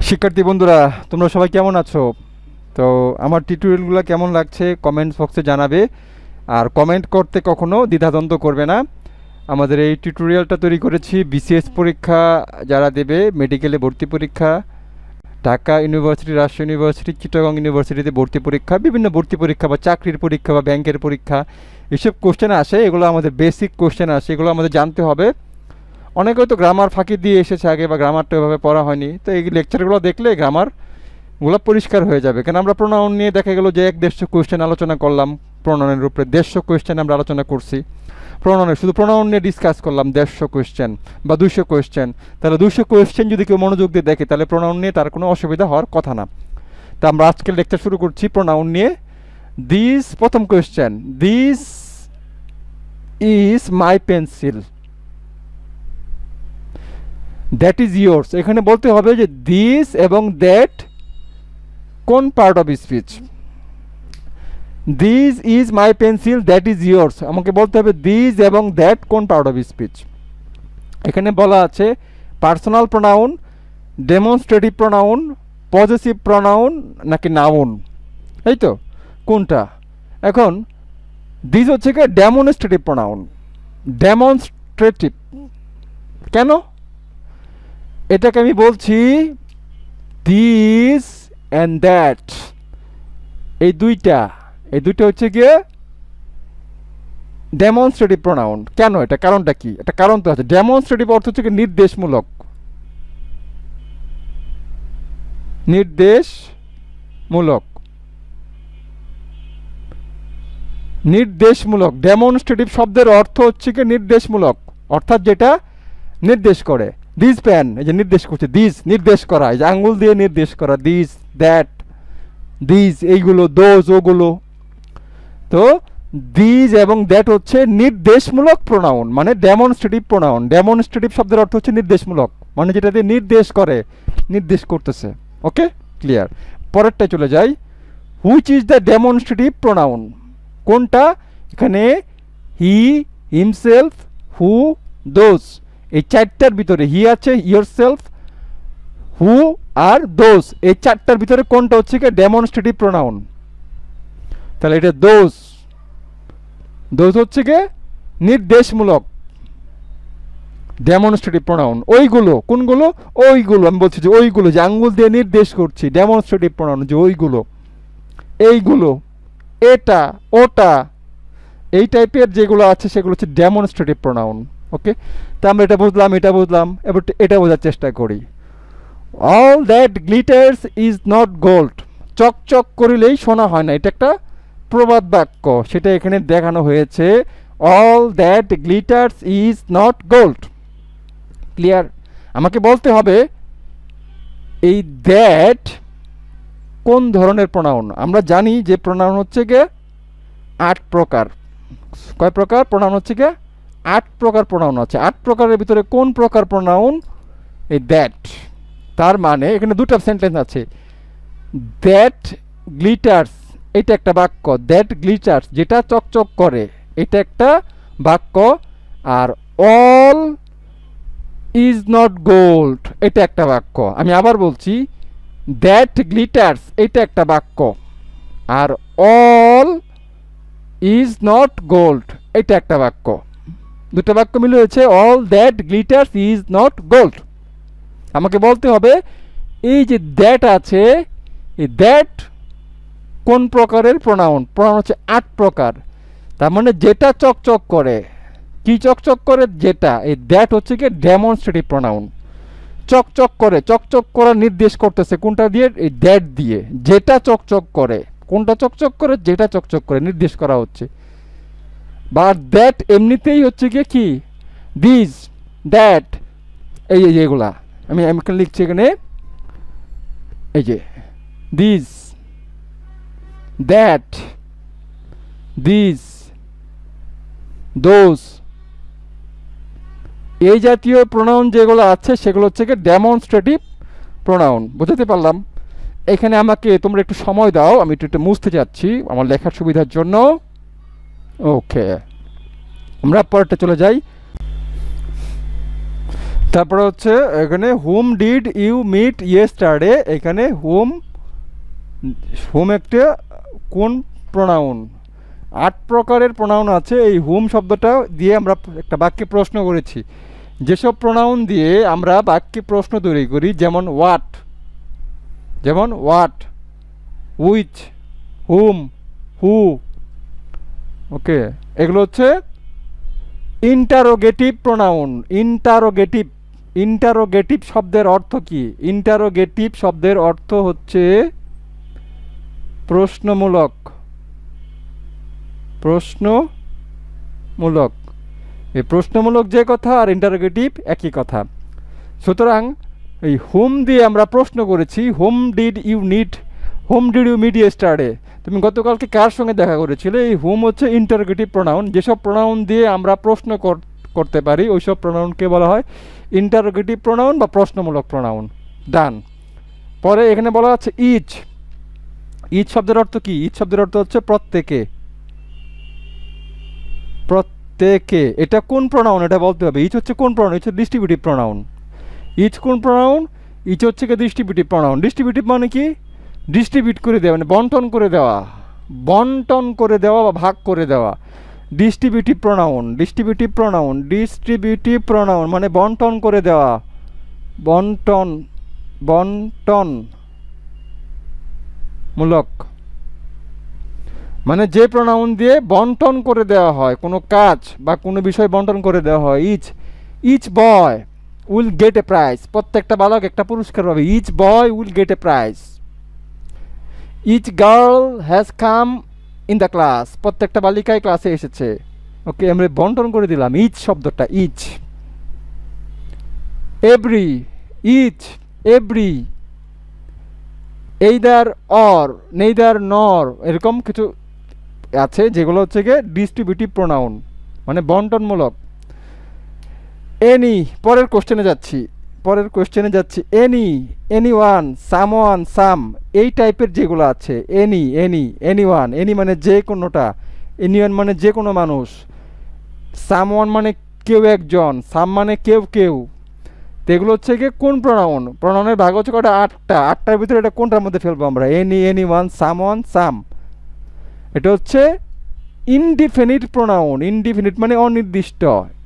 শিক্ষার্থী বন্ধুরা, তোমরা সবাই কেমন আছো? তো আমার টিউটোরিয়ালগুলো কেমন লাগছে কমেন্ট বক্সে জানাবে। আর কমেন্ট করতে কখনো দ্বিধাদ্বন্দ্ব করবে না। আমাদের এই টিউটোরিয়ালটা তৈরি করেছি বিসিএস পরীক্ষা যারা দেবে, মেডিকেলে ভর্তি পরীক্ষা, ঢাকা ইউনিভার্সিটি, রাজশাহী ইউনিভার্সিটি, চিটাগং ইউনিভার্সিটিতে ভর্তি পরীক্ষা, বিভিন্ন ভর্তি পরীক্ষা বা চাকরির পরীক্ষা বা ব্যাংকের পরীক্ষা, এসব কোশ্চেন আসে। এগুলো আমাদের বেসিক কোশ্চেন আসে, এগুলো আমাদের জানতে হবে। অনেকে হয়তো গ্রামার ফাঁকি দিয়ে এসেছে আগে, বা গ্রামারটা ওইভাবে পড়া হয়নি, তো এই লেকচারগুলো দেখলে গ্রামারগুলো পরিষ্কার হয়ে যাবে। কেন আমরা প্রোনাউন নিয়ে দেখা গেলো যে 150 কোয়েশ্চেন আলোচনা করলাম, প্রোনাউনের উপরে 150 কোয়েশ্চেন আমরা আলোচনা করছি। শুধু প্রোনাউন নিয়ে ডিসকাস করলাম 150 কোয়েশ্চেন বা 200 কোয়েশ্চেন। তাহলে 200 কোয়েশ্চেন যদি কেউ মনোযোগ দিয়ে দেখে, তাহলে প্রোনাউন নিয়ে তার কোনো অসুবিধা হওয়ার কথা না। তা আমরা আজকের লেকচার শুরু করছি প্রোনাউন নিয়ে। প্রথম question, this is my pencil, that is yours. এখানে বলতে হবে যে দিস এবং দ্যাট কোন part of speech? This is my pencil, that is yours, আমাকে বলতে হবে দিস এবং দ্যাট কোন পার্ট অফ স্পিচ। এখানে বলা আছে personal pronoun, demonstrative pronoun, possessive pronoun নাকি নাউন, এই তো কোনটা? এখন দিস হচ্ছে কি ডেমনস্ট্রেটিভ প্রোনাউন। ডেমনস্ট্রেটিভ কেন? এটাকে আমি বলছি দিস অ্যান্ড দ্যাট, এই দুইটা হচ্ছে গিয়ে ডেমনস্ট্রেটিভ প্রোনাউন। কেন? এটা কারণটা কি? এটা কারণ তো আছে। ডেমনস্ট্রেটিভ অর্থ হচ্ছে কি নির্দেশমূলক, নির্দেশমূলক, নির্দেশমূলক। ডেমনস্ট্রেটিভ শব্দের অর্থ হচ্ছে কি নির্দেশমূলক, অর্থাৎ যেটা নির্দেশ করে। দিস প্যান, এই যে নির্দেশ করছে, দিস নির্দেশ করা, এই যে আঙ্গুল দিয়ে নির্দেশ করা, দিস দ্যাট, দিস এইগুলো, দোজ ওগুলো। তো দিস এবং দ্যাট হচ্ছে নির্দেশমূলক প্রোনাউন, মানে ডেমনস্ট্রেটিভ প্রোনাউন। ডেমনস্ট্রেটিভ শব্দের অর্থ হচ্ছে নির্দেশমূলক, মানে যেটা দিয়ে নির্দেশ করে, নির্দেশ করতেছে। ওকে, ক্লিয়ার। পরেরটায় চলে যাই। Which is the demonstrative pronoun? কোনটা? এখানে হি, হিমসেলফ, হু, দোজ, এই চারটার ভিতরে হি আছে, ইয়োরসেলফ, হু আর দোজ, এই চারটার ভিতরে কোনটা হচ্ছে কি ডেমনস্ট্রেটিভ প্রোনাউন? তাহলে এটা দোজ। দোজ হচ্ছে কি নির্দেশমূলক ডেমনস্ট্রেটিভ প্রোনাউন। ওইগুলো কোনগুলো? ওইগুলো আমি বলছি যে ওইগুলো, যে আঙ্গুল দিয়ে নির্দেশ করছি, ডেমনস্ট্রেটিভ প্রোনাউন, যে ওইগুলো, এইগুলো, এটা, ওটা, এই টাইপের যেগুলো আছে সেগুলো হচ্ছে ডেমনস্ট্রেটিভ প্রোনাউন। ওকে, তা আমরা এটা বুঝলাম, এটা বুঝলাম। এবার এটা বোঝার চেষ্টা করি। All that glitters is not gold, চকচক করিলেই সোনা হয় না, এটা একটা প্রবাদ বাক্য, সেটা এখানে দেখানো হয়েছে। All that glitters is not gold. Clear? আমাকে বলতে হবে এই দ্যাট কোন ধরনের প্রোনাউন। আমরা জানি যে প্রোনাউন হচ্ছে গিয়ে 8 প্রকার। কয় প্রকার প্রোনাউন হচ্ছে গিয়ে? 8 প্রকার প্রোনাউন আছে। 8 প্রকারের ভিতরে কোন প্রকার প্রোনাউন? এই দ্যাট। তার মানে এখানে দুটো সেন্টেন্স আছে। দ্যাট গ্লিটার্স, এটা একটা বাক্য। দ্যাট গ্লিটার্স, যেটা চকচক করে, এটা একটা বাক্য। আর অল ইজ নট গোল্ড, এটা একটা বাক্য। আমি আবার বলছি, দ্যাট গ্লিটার্স, এটা একটা বাক্য। আর অল ইজ নট গোল্ড, এটা একটা বাক্য। দুটো বাক্য মিলে হয়েছে all that glitters is not gold. আমাকে বলতে হবে এই যে দ্যাট আছে, এই দ্যাট কোন প্রকারের প্রোনাউন? প্রোনাউন হচ্ছে 8 প্রকার। তার মানে যেটা চকচক করে, কি চকচক করে? যেটা, এই দ্যাট হচ্ছে কি ডেমনস্ট্রেটিভ প্রোনাউন। চকচক করে, চকচক করার নির্দেশ করতেছে কোনটা দিয়ে? এই দ্যাট দিয়ে। যেটা চকচক করে, কোনটা চকচক করে? যেটা চকচক করে নির্দেশ করা হচ্ছে। বা দ্যাট এমনিতেই হচ্ছে গিয়ে কি দিস, দ্যাট, এই যে এগুলা আমি এখানে লিখছি, এখানে এই যে দিস, দ্যাট, দিস, দোজ, এই জাতীয় প্রোনাউন যেগুলো আছে সেগুলো হচ্ছে কি ডেমনস্ট্রেটিভ প্রোনাউন। বুঝতে পারলাম? এখানে আমাকে তোমরা একটু সময় দাও, আমি একটু মুছতে যাচ্ছি আমার লেখার সুবিধার জন্য। ওকে, আমরা পরেরটা চলে যাই। তারপরে হচ্ছে এখানে whom did you meet yesterday, এখানে হুম হুম একটা কোন প্রোনাউন? 8 প্রকারের প্রোনাউন আছে। এই হুম শব্দটা দিয়ে আমরা একটা বাক্যে প্রশ্ন করেছি। যেসব প্রোনাউন দিয়ে আমরা বাক্যে প্রশ্ন তৈরি করি, যেমন হোয়াট, উইচ, হুম, হু, ওকে, এগুলো হচ্ছে ইন্টারোগেটিভ প্রোনাউন। ইন্টারোগেটিভ শব্দের অর্থ কি? ইন্টারোগেটিভ শব্দের অর্থ হচ্ছে প্রশ্নমূলক। এই প্রশ্নমূলক যে কথা আর ইন্টারোগেটিভ একই কথা। সুতরাং এই হুম দিয়ে আমরা প্রশ্ন করেছি, whom did you meet yesterday, তুমি গতকালকে কার সঙ্গে দেখা করেছিলে? এই হুম হচ্ছে ইন্টারোগেটিভ প্রোনাউন। যেসব প্রোনাউন দিয়ে আমরা প্রশ্ন করতে পারি ওইসব প্রোনাউনকে বলা হয় ইন্টারোগেটিভ প্রোনাউন বা প্রশ্নমূলক প্রোনাউন। ডান। পরে এখানে বলা আছে ইচ শব্দের অর্থ কি? ইচ শব্দের অর্থ হচ্ছে প্রত্যেকে। এটা কোন প্রোনাউন এটা বলতে হবে। ইচ হচ্ছে কোন প্রোনাউন? ইচ হচ্ছে ডিস্ট্রিবিউটিভ প্রোনাউন। ইচ কোন প্রোনাউন? ইচ হচ্ছে কি ডিস্ট্রিবিউটিভ প্রোনাউন। ডিস্ট্রিবিউটিভ মানে কি? ডিস্ট্রিবিউট করে দেওয়া, মানে বন্টন করে দেওয়া বা ভাগ করে দেওয়া। ডিস্ট্রিবিউটিভ প্রোনাউন মানে বন্টন করে দেওয়া, বন্টন মূলক, মানে যে প্রোনাউন দিয়ে বন্টন করে দেওয়া হয় কোনো কাজ বা কোনো বিষয় বন্টন করে দেওয়া হয়। Each boy will get a prize, প্রত্যেকটা বালক একটা পুরস্কার পাবে। Each boy will get a prize. Each girl has come in the class, প্রত্যেকটা বালিকায় ক্লাসে এসেছে। ওকে, আমরা বন্টন করে দিলাম ইচ শব্দটা। Each, every, either or, neither nor, এরকম কিছু আছে যেগুলো হচ্ছে গিয়ে ডিস্ট্রিবিউটিভ প্রোনাউন, মানে বন্টনমূলক। এনি, পরের কোশ্চেনে যাচ্ছি। এনিওয়ান, সামওয়ান, সাম, এই টাইপের যেগুলো আছে, এনিওয়ান, এনি মানে যে কোনোটা, এনিওয়ান মানে যে কোনো মানুষ, সামওয়ান মানে কেউ একজন, সাম মানে কেউ। তো এগুলো হচ্ছে গিয়ে কোন প্রোনাউন? প্রোনাউনের ভাগ হচ্ছে কটা? 8টার ভিতরে এটা কোনটার মধ্যে ফেলবো আমরা? এনিওয়ান, সামওয়ান, সাম। এটা হচ্ছে ইনডিফিনিট প্রোনাউন। ইনডিফিনিট মানে অনির্দিষ্ট।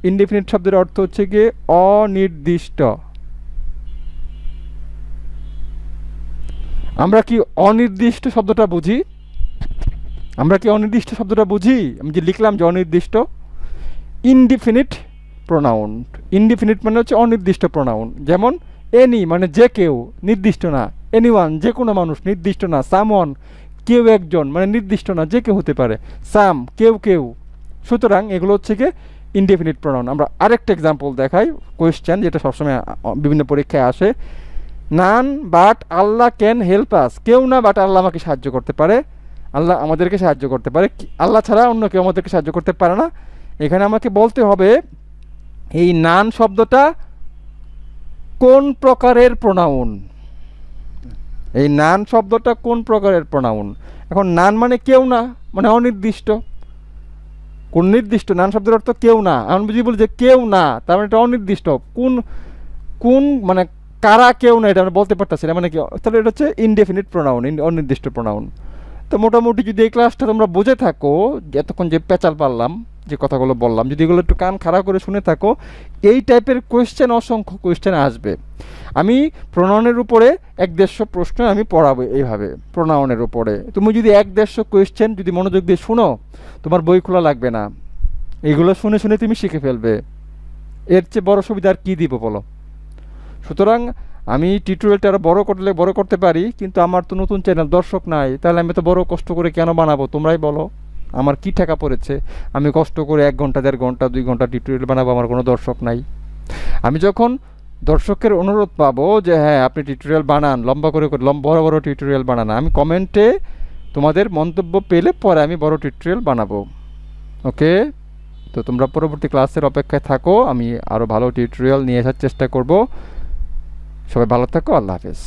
ইনডিফিনিট শব্দের অর্থ হচ্ছে গিয়ে অনির্দিষ্ট। আমরা কি অনির্দিষ্ট শব্দটা বুঝি? আমি যে লিখলাম যে অনির্দিষ্ট, ইনডিফিনিট প্রোনাউন। ইনডিফিনিট মানে হচ্ছে অনির্দিষ্ট প্রোনাউন। যেমন এনি মানে যে কেউ, নির্দিষ্ট না। এনিওয়ান যে কোনো মানুষ, নির্দিষ্ট না। সামওয়ান কেউ একজন, মানে নির্দিষ্ট না, যে কেউ হতে পারে। সাম কেউ। সুতরাং এগুলো হচ্ছে গিয়ে ইনডিফিনিট প্রোনাউন। আমরা আরেকটা এক্সাম্পল দেখাই, কোয়েশ্চেন যেটা সবসময় বিভিন্ন পরীক্ষায় আসে। None but Allah can help us, কেউ না বাট আল্লাহ আমাকে সাহায্য করতে পারে, আল্লাহ আমাদেরকে সাহায্য করতে পারে, আল্লাহ ছাড়া অন্য কেউ আমাদেরকে সাহায্য করতে পারে না। এখানে আমাকে বলতে হবে এই নান শব্দটা কোন প্রকারের প্রোনাউন। এখন নান মানে কেউ না, মানে অনির্দিষ্ট। কোন নির্দিষ্ট? নান শব্দের অর্থ কেউ না। আমি যদি বলি যে কেউ না, তার মানে এটা অনির্দিষ্ট। কোন মানে কারা কেউ না, এটা আমরা বলতে পারতেছি না, মানে কি? তাহলে এটা হচ্ছে ইনডেফিনিট প্রোনাউন, অনির্দিষ্ট প্রোনাউন। তো মোটামুটি যদি এই ক্লাসটা তোমরা বুঝে থাকো, এতক্ষণ যে পেঁচাল পারলাম, যে কথাগুলো বললাম, যদি এগুলো একটু কান খাড়া করে শুনে থাকো, এই টাইপের কোয়েশ্চেন, অসংখ্য কোয়েশ্চেন আসবে। আমি প্রোনাউনের উপরে 1-150 প্রশ্ন আমি পড়াবো এইভাবে প্রোনাউনের উপরে। তুমি যদি 1-150 কোয়েশ্চেন যদি মনোযোগ দিয়ে শুনো, তোমার বই খোলা লাগবে না, এইগুলো শুনে তুমি শিখে ফেলবে। এর চেয়ে বড় সুবিধা আর কী দিব বলো? সুতরাং আমি টিউটোরিয়ালটা আরও বড় করতে পারি, কিন্তু আমার তো নতুন চ্যানেল, দর্শক নাই, তাহলে আমি তো বড় কষ্ট করে কেন বানাবো? তোমরাই বলো, আমার কি টাকা পড়েছে আমি কষ্ট করে 1 ঘন্টা, 1.5 ঘন্টা, 2 ঘন্টা টিউটোরিয়াল বানাবো? আমার কোনো দর্শক নাই। আমি যখন দর্শকের অনুরোধ পাবো যে হ্যাঁ আপনি টিউটোরিয়াল বানান, বড় টিউটোরিয়াল বানান, আমি কমেন্টে তোমাদের মন্তব্য পেলে পরে আমি বড় টিউটোরিয়াল বানাবো। ওকে, তো তোমরা পরবর্তী ক্লাসের অপেক্ষায় থাকো, আমি আরও ভালো টিউটোরিয়াল নিয়ে আসার চেষ্টা করব। সবাই ভালো থাকো, আল্লাহ হাফেজ।